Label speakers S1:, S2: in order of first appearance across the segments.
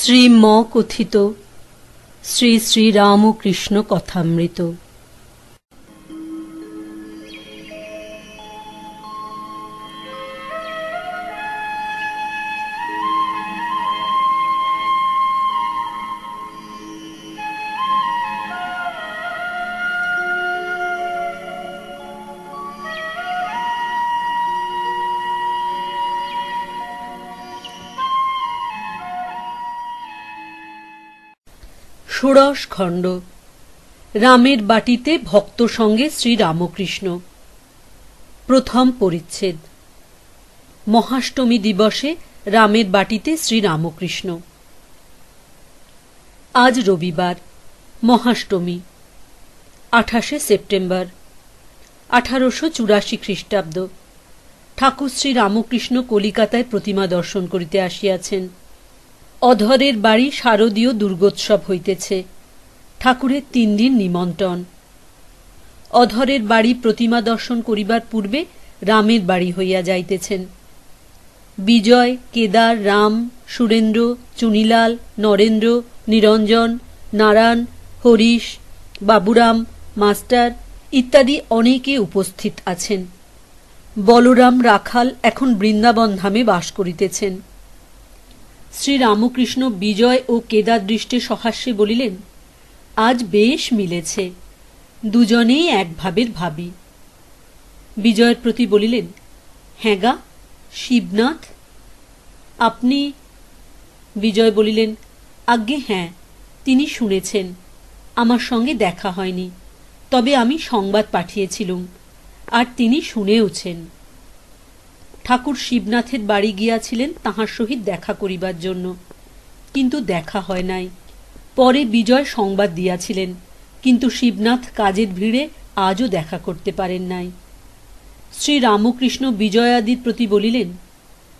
S1: শ্রীম কথিত শ্রী শ্রী রামকৃষ্ণ কথামৃত। ষোড়শ খণ্ড। রামের বাটিতে ভক্ত সঙ্গে শ্রীরামকৃষ্ণ। প্রথম পরিচ্ছেদ। মহাষ্টমী দিবসে রামের বাটিতে শ্রীরামকৃষ্ণ। আজ রবিবার, মহাষ্টমী, 28শে সেপ্টেম্বর 1884 খ্রিস্টাব্দ। ঠাকুর শ্রীরামকৃষ্ণ কলিকাতায় প্রতিমা দর্শন করিতে আসিয়াছেন। অধরের বাড়ি শারদীয় দুর্গোৎসব হইতেছে। ঠাকুরের 3 দিন নিমন্ত্রণ। অধরের বাড়ি প্রতিমা দর্শন করিবার পূর্বে রামের বাড়ি হইয়া যাইতেছেন। বিজয়, কেদার, রাম, সুরেন্দ্র, চুনিলাল, নরেন্দ্র, নিরঞ্জন, নারায়ণ, হরিশ, বাবুরাম, মাস্টার ইত্যাদি অনেকে উপস্থিত আছেন। বলরাম রাখাল এখন বৃন্দাবন ধামে বাস করিতেছেন। শ্রীরামকৃষ্ণ বিজয় ও কেদার দৃষ্টে সহাস্যে বলিলেন, আজ বেশ মিলেছে, দুজনেই এক ভাবের ভাবী। বিজয়ের প্রতি বলিলেন, হ্যাঁ গা, শিবনাথ আপনি? বিজয় বলিলেন, আজ্ঞে হ্যাঁ, তিনি শুনেছেন। আমার সঙ্গে দেখা হয়নি, তবে আমি সংবাদ পাঠিয়েছিলুম, আর তিনি শুনেওছেন। ঠাকুর শিবনাথের বাড়ি গিয়াছিলেন তাহার সহিত দেখা করিবার জন্য, কিন্তু দেখা হয় নাই। পরে বিজয় সংবাদ দিয়াছিলেন, কিন্তু শিবনাথ কাজের ভিড়ে আজও দেখা করতে পারেন নাই। শ্রীরামকৃষ্ণ বিজয়াদির প্রতি বলিলেন,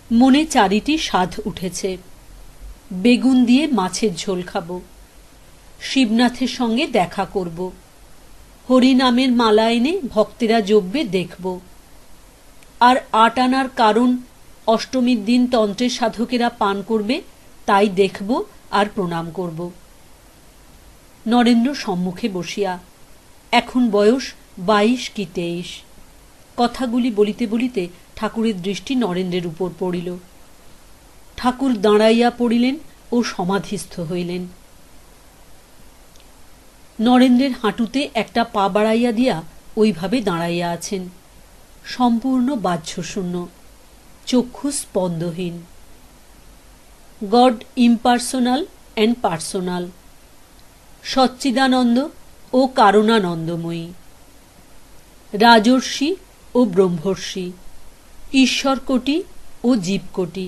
S1: মনে 4টি স্বাদ উঠেছে। বেগুন দিয়ে মাছের ঝোল খাব, শিবনাথের সঙ্গে দেখা করব, হরিনামের মালা এনে ভক্তেরা জপবে দেখব, আর 8 আনার কারণ অষ্টমীর দিন তন্ত্রের সাধকেরা পান করবে তাই দেখব আর প্রণাম করব। নরেন্দ্র সম্মুখে বসিয়া, এখন বয়স 22 কি 23। কথাগুলি বলিতে বলিতে ঠাকুরের দৃষ্টি নরেন্দ্রের উপর পড়িল। ঠাকুর দাঁড়াইয়া পড়িলেন ও সমাধিস্থ হইলেন। নরেন্দ্রের হাঁটুতে একটা পা বাড়াইয়া দিয়া ওইভাবে দাঁড়াইয়া আছেন, সম্পূর্ণ বাহ্যশূন্য, চক্ষু স্পন্দহীন। গড ইম্পার্সোনাল অ্যান্ড পার্সোনাল, সচ্চিদানন্দ ও কারণানন্দময়ী, রাজর্ষি ও ব্রহ্মর্ষি, ঈশ্বরকোটি ও জীবকোটি,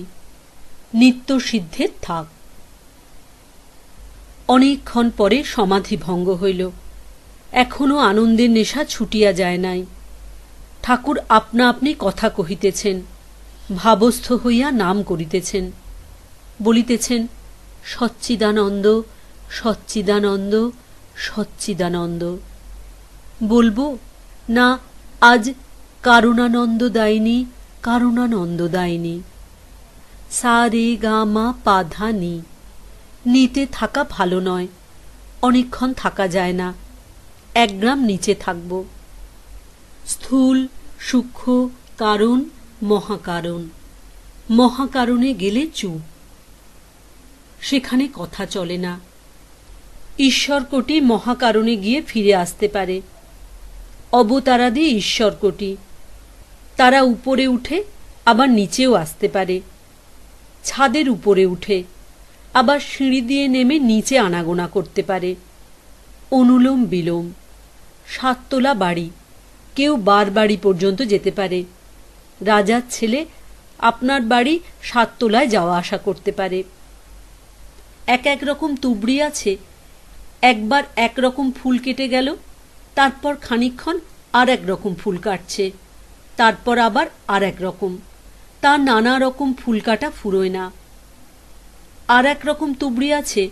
S1: নিত্য সিদ্ধের থাক। অনেকক্ষণ পরে সমাধি ভঙ্গ হইল। এখনো আনন্দের নেশা ছুটিয়া যায় নাই। ঠাকুর আপনা আপনি কথা কহিতেছেন, ভাবস্থ হইয়া নাম করিতেছেন, বলিতেছেন, সচ্চিদানন্দ, সচ্চিদানন্দ, সচ্চিদানন্দ। বলবো না আজ কারণানন্দ দায়িনী, কারণানন্দ দায়িনী। সা রে গা মা পা ধা নি। নিতে থাকা ভালো নয়, অনেকক্ষণ থাকা যায় না। 1 গ্রাম নিচে থাকব। স্থূল, সূক্ষ্ম, কারণ, মহাকারণ। মহাকারণে গেলে চুপ, সেখানে কথা চলে না। ঈশ্বরকোটি মহাকারণে গিয়ে ফিরে আসতে পারে। অবতারাদি ঈশ্বরকোটি, তারা উপরে উঠে আবার নিচেও আসতে পারে। ছাদের উপরে উঠে আবার সিঁড়ি দিয়ে নেমে নিচে আনাগোনা করতে পারে। অনুলোম বিলোম, 7 তলা বাড়ি, কেউ 12 বাড়ি পর্যন্ত যেতে পারে। রাজার ছেলে আপনার বাড়ি 7 তলায় যাওয়া আসা করতে পারে। এক রকম তুবড়ি আছে, একবার একরকম ফুল কেটে গেল, তারপর খানিকক্ষণ আর এক রকম ফুল কাটছে, তারপর আবার আর এক রকম, তা নানা রকম ফুল কাটা ফুরোয় না। আর এক রকম তুবড়ি আছে,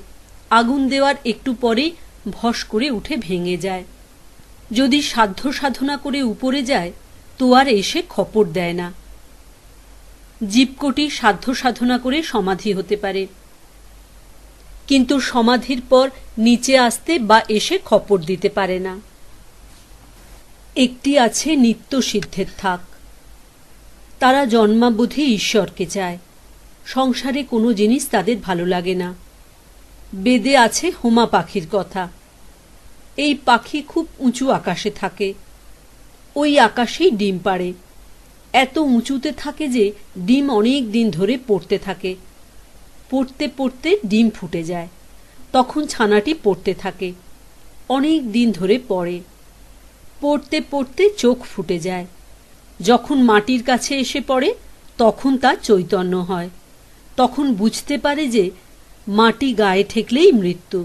S1: আগুন দেওয়ার একটু পরেই ভস করে উঠে ভেঙে যায়। যদি সাধ্য সাধনা করে উপরে যায় তো আর এসে খপর দেয় না। জীবকোটি সাধ্য সাধনা করে সমাধি হতে পারে। কিন্তু সমাধির পর নিচে আসতে বা এসে খপর দিতে পারে না। একটি আছে নিত্য সিদ্ধের থাক। তারা জন্মাবধি ঈশ্বরকে চায়। সংসারে কোনো জিনিস তাদের ভালো লাগে না। বেদে আছে হোমা পাখির কথা। এই পাখি খুব উঁচু আকাশে থাকে। ওই আকাশেই ডিম পাড়ে। এত উঁচুতে থাকে যে ডিম অনেক দিন ধরে পড়তে থাকে। পড়তে পড়তে ডিম ফুটে যায়। তখন ছানাটি পড়তে থাকে। অনেক দিন ধরে পড়ে। পড়তে পড়তে চোখ ফুটে যায়। যখন মাটির কাছে এসে পড়ে তখন তার চৈতন্য হয়। তখন বুঝতে পারে যে মাটি গায়ে ঠেকলেই মৃত্যু।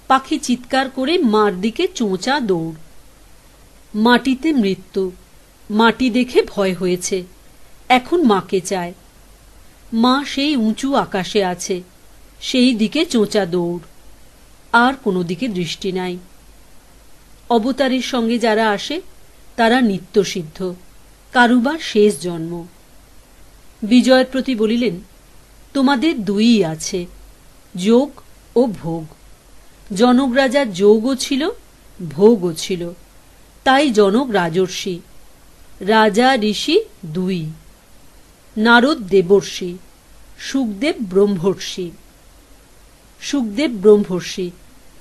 S1: পাখি চিৎকার করে মার দিকে চোঁচা দৌড়। মাটিতে মৃত্যু। মাটি দেখে ভয় হয়েছে। এখন মাকে চায়। মা সেই উঁচু আকাশে আছে। সেই দিকে চোঁচা দৌড়। আর কোনো দিকে দৃষ্টি নাই। অবতারের সঙ্গে যারা আসে তারা নিত্যসিদ্ধ, কারুবার শেষ জন্ম। বিজয়ের প্রতি বলিলেন, তোমাদের দুইই আছে, যোগ ও ভোগ। জনক রাজার যোগও ছিল, ভোগও ছিল। তাই জনক রাজর্ষি। রাজা ঋষি দুই। নারদ দেবর্ষি, সুখদেব ব্রহ্মর্ষি। সুখদেব ব্রহ্মর্ষি।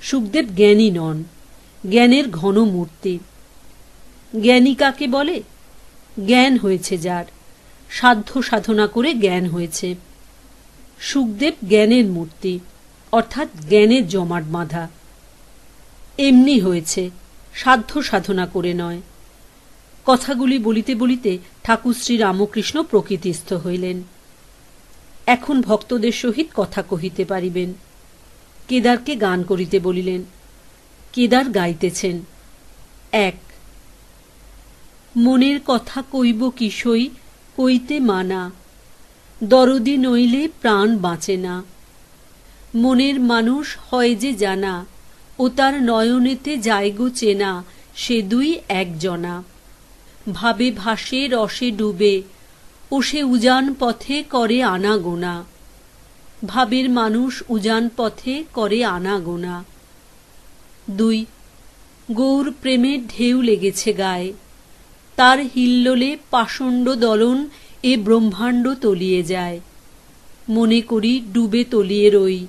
S1: সুখদেব জ্ঞানী নন, জ্ঞানের ঘন মূর্তি। জ্ঞানী কাকে বলে? জ্ঞান হয়েছে যার, সাধ্য সাধনা করে জ্ঞান হয়েছে। সুখদেব জ্ঞানের মূর্তি, অর্থাৎ জ্ঞানের জমাট বাঁধা। এমনি হয়েছে, সাধ্য সাধনা করে নয়। কথাগুলি বলিতে বলিতে ঠাকুর শ্রী রামকৃষ্ণ প্রকৃতিস্থ হইলেন। এখন ভক্তদের সহিত কথা কহিতে পারিবেন। কেদারকে গান করিতে বলিলেন। কেদার গাইতেছেন। ১ মনের কথা কইব কিসই কইতে মানা, দরদি নইলে প্রাণ বাঁচে না। মনের মানুষ হয় যে জানা, ও তার নয়নেতে যায়গো চেনা, সে দুই একজনা। ভাবে ভাসে রসে ডুবে, ও সে উজান পথে করে আনাগোনা। ভাবের মানুষ উজান পথে করে আনাগোনা। ২ গৌর প্রেমের ঢেউ লেগেছে গায়ে, তার হিল্লোলে পাষণ্ড দলন এ ব্রহ্মাণ্ড তলিয়ে যায়। মনে করি ডুবে তলিয়ে রই,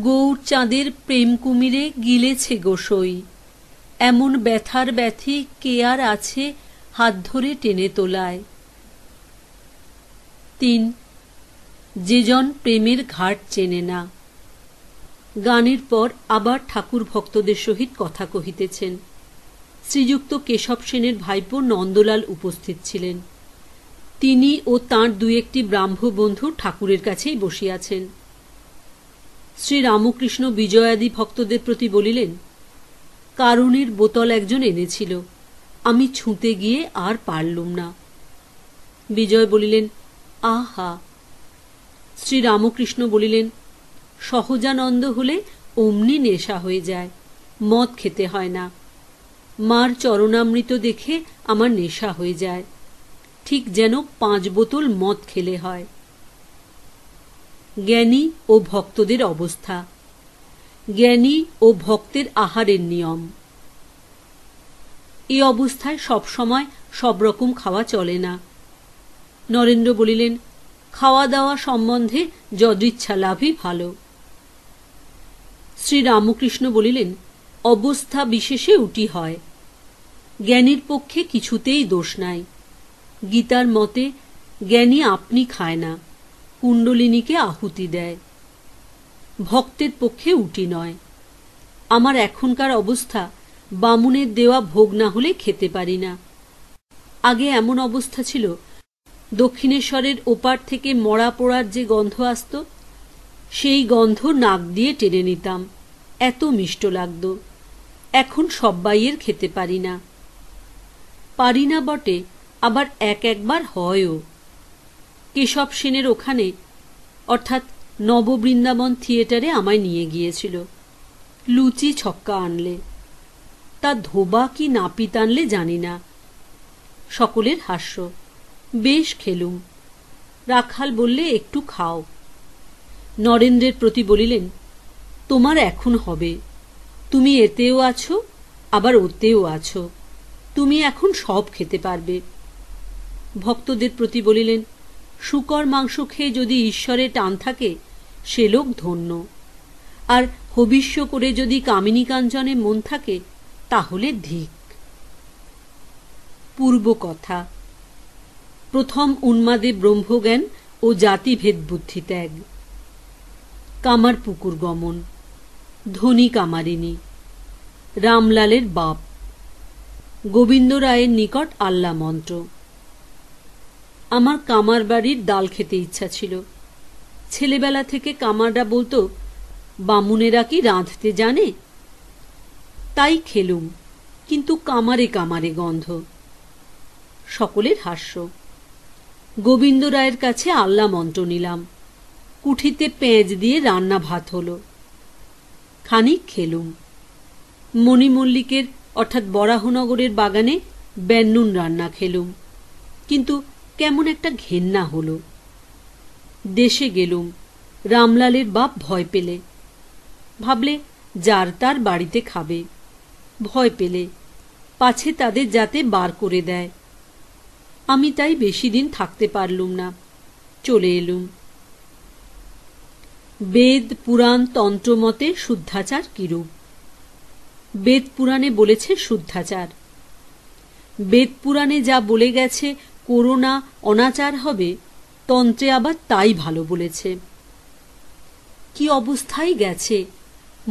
S1: গৌর চাঁদের প্রেম কুমিরে গিলেছে গোসই। এমন ব্যথার ব্যথি কে আর আছে হাত ধরে টেনে তোলায়। ৩ যেজন প্রেমের ঘাট চেনে না। গানের পর আবার ঠাকুর ভক্তদের সহিত কথা কহিতেছেন। শ্রীযুক্ত কেশব সেনের ভাইপো নন্দলাল উপস্থিত ছিলেন। তিনি ও তাঁর দুই একটি ব্রাহ্ম বন্ধু ঠাকুরের কাছেই বসিয়াছেন। শ্রী রামকৃষ্ণ বিজয়াদি ভক্তদের প্রতি বলিলেন, কারণের বোতল একজন এনেছিল, আমি ছুঁতে গিয়ে আর পারলুম না। বিজয় বলিলেন, আহা। শ্রী রামকৃষ্ণ বলিলেন, সহজানন্দ হলে অমনি নেশা হয়ে যায়, মদ খেতে হয় না। মার চরণামৃত দেখে আমার নেশা হয়ে যায়, ঠিক যেন 5 বোতল মদ খেলে হয়। জ্ঞানী ও ভক্তদের অবস্থা। জ্ঞানী ও ভক্তের আহারের নিয়ম। এই অবস্থায় সব সময় সব রকম খাওয়া চলে না। নরেন্দ্র বলিলেন, খাওয়া দাওয়া সম্বন্ধে যদৃচ্ছা লাভই ভালো। শ্রী রামকৃষ্ণ বলিলেন, অবস্থা বিশেষে উটি হয়। জ্ঞানীর পক্ষে কিছুতেই দোষ নাই। গীতার মতে জ্ঞানী আপনি খায় না, কুণ্ডলিনীকে আহুতি দেয়। ভক্তের পক্ষে উটি নয়। আমার এখনকার অবস্থা বামুনের দেওয়া ভোগ না হলে খেতে পারি না। আগে এমন অবস্থা ছিল, দক্ষিণেশ্বরের ওপার থেকে মরা পোড়ার যে গন্ধ আসত, সেই গন্ধ নাক দিয়ে টেনে নিতাম, এত মিষ্ট লাগত। এখন সব্বাইয়ের খেতে পারি না। পারি না বটে, আবার একবার হয়ও। কেশব সেনের ওখানে, অর্থাৎ নববৃন্দাবন থিয়েটারে আমায় নিয়ে গিয়েছিল। লুচি ছক্কা আনলে, তা ধোবা কি নাপিত আনলে জানি না। সকলের হাস্য। বেশ খেলুম। রাখাল বললে, একটু খাও। নরেন্দ্রের প্রতি বলিলেন, তোমার এখন হবে, তুমি এতেও আছো আবার ওতেও আছো, তুমি এখন সব খেতে পারবে। ভক্তদের প্রতি বলিলেন, শূকর মাংস খেয়ে যদি ঈশ্বরে টান থাকে সে লোক ধন্য, আর হবিষ্য করে যদি কামিনী কাঞ্চনে মন থাকে তাহলে ধিক। পূর্ব কথা। প্রথম উন্মাদে ব্রহ্মজ্ঞান ও জাতিভেদ বুদ্ধি ত্যাগ। কামার পুকুর গমন। ধনী কামারিনী। রামলালের বাপ। গোবিন্দ রায়ের নিকট আল্লা মন্ত্র। আমার কামার বাড়ির ডাল খেতে ইচ্ছা ছিল। ছেলেবেলা থেকে কামাররা বলতো, বামুনেরা কি রাঁধতে জানে? তাই খেলুম, কিন্তু কামারে কামারে গন্ধ। সকলের হাস্য। গোবিন্দ রায়ের কাছে আল্লা মন্ত্র নিলাম। কুঠিতে পেঁয়াজ দিয়ে রান্না ভাত হলো। খানিক খেলুম। মণিমল্লিকের অর্থাৎ বরাহনগরের বাগানে বেন্নুন রান্না খেলুম, কিন্তু কেমন একটা ঘেন্না হলো। দেশে গেলুম। রামলালের বাপ ভয় পেলে। ভাবলে যার তার বাড়িতে খাবে। ভয় পেলে পাছে তাদের যাতে বার করে দেয়। আমি তাই বেশি দিন থাকতে পারলুম না, চলে এলুম। বেদ পুরাণ তন্ত্র মতে শুদ্ধাচার কিরূপ? বেদ পুরাণে বলেছে শুদ্ধাচার। বেদ পুরাণে যা বলে গেছে করোনা অনাচার হবে, তন্ত্রে আবার তাই ভালো বলেছে। কি অবস্থায় গেছে!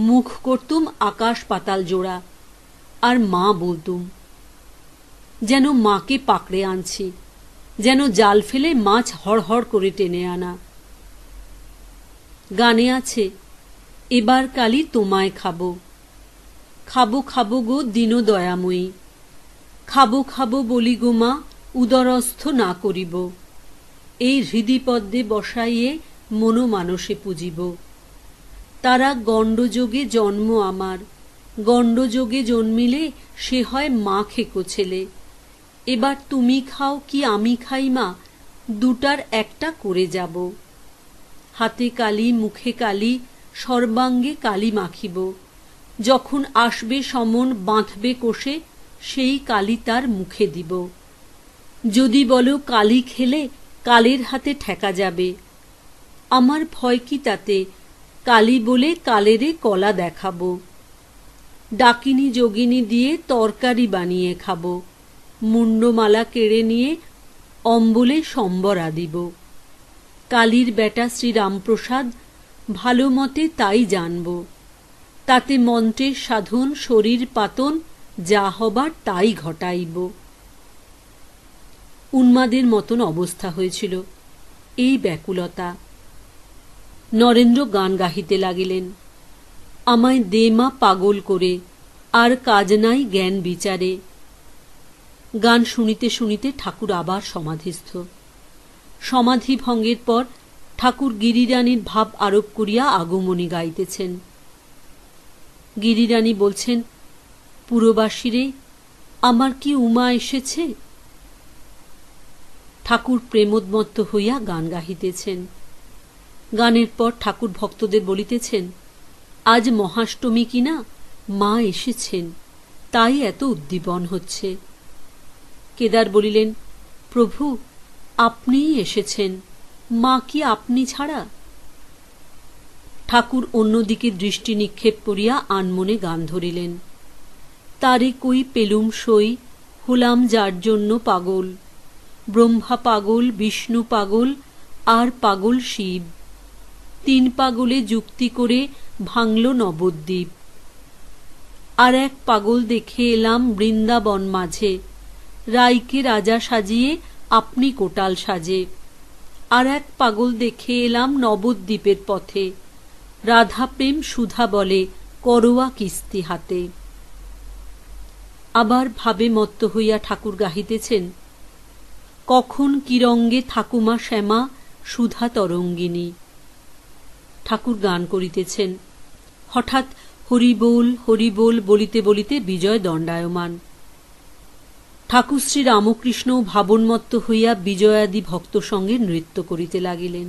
S1: মুখ করতুম আকাশ পাতাল জোড়া, আর মা বলতুম। যেন মাকে পাকড়ে আনছি, যেন জাল ফেলে মাছ হড়হড় করে টেনে আনা। গানে আছে, এবার কালি তোমায় খাবো, খাবো খাবো গো দীন দয়াময়ী, খাবো খাবো বলি গো মা, উদরস্থ না করিব, এই হৃদিপদ্মে বসাইয়ে মনোমানসে পুজিব। তারা গণ্ডযোগে জন্ম আমার, গণ্ডযোগে জন্মিলে সে হয় মা খেকো ছেলে। এবার তুমি খাও কি আমি খাই মা, দুটার একটা করে যাব। হাতে কালি মুখে কালি সর্বাঙ্গে কালি মাখিব, যখন আসবে সমন বাঁধবে কোষে, সেই কালি তার মুখে দিব। যদি বলো কালি খেলে কালের হাতে ঠেকা যাবে, আমার ভয় কি তাতে, কালি বলে কালেরে কলা দেখাবো। ডাকিনী যোগিনী দিয়ে তরকারি বানিয়ে খাবো, মুন্ডমালা কেড়ে নিয়ে অম্বলে সম্বরা দিব। কালীর বেটা শ্রীরামপ্রসাদ ভালো মতে তাই জানব, তাতে মন্ত্রের সাধন শরীর পাতন যা হবার তাই ঘটাইব। উন্মাদের মতন অবস্থা হয়েছিল। এই ব্যাকুলতা। নরেন্দ্র গান গাহিতে লাগিলেন, আমায় দে মা পাগল করে, আর কাজ নাই জ্ঞান বিচারে। গান শুনিতে শুনিতে ঠাকুর আবার সমাধিস্থ। সমাধি ভঙ্গের পর ঠাকুর গিরিরানীর ভাব আরোপ করিয়া আগমনী গাইতেছেন। গিরিরানী বলছেন, পুরবাসীরে, আমার কি উমা এসেছে? ঠাকুর প্রেমোন্মত্ত হইয়া গান গাহিতেছেন। গানের পর ঠাকুর ভক্তদের বলিতেছেন, আজ মহাষ্টমী কিনা, মা এসেছেন, তাই এত উদ্দীপন হচ্ছে। কেদার বলিলেন, প্রভু আপনিই এসেছেন, মা কি আপনি ছাড়া? ঠাকুর অন্যদিকে দৃষ্টি নিক্ষেপ করিয়া আনমনে গান ধরিলেন, তারে কই পেলুম সই, হলাম যার জন্য পাগল, ব্রহ্মা পাগল, বিষ্ণু পাগল, আর পাগল শিব, তিন পাগলে যুক্তি করে ভাঙল নবদ্বীপ। আর এক পাগল দেখে এলাম বৃন্দাবন মাঝে, রাইকে রাজা সাজিয়ে আপনি কোটাল সাজে। আর এক পাগল দেখে এলাম নবদ্বীপের পথে, রাধা প্রেম সুধা বলে করোয়া কিস্তি হাতে। আবার ভাবে মত্ত হইয়া ঠাকুর গাহিতেছেন, কখন কি রঙ্গে থাকুমা শ্যামা সুধা তরঙ্গিনী। ঠাকুর গান করিতেছেন। হঠাৎ হরিবোল হরিবোল বলিতে বলিতে বিজয় দণ্ডায়মান। ঠাকুর শ্রী রামকৃষ্ণ ভাবন্মত্ত হইয়া বিজয়াদি ভক্ত সঙ্গে নৃত্য করিতে লাগিলেন।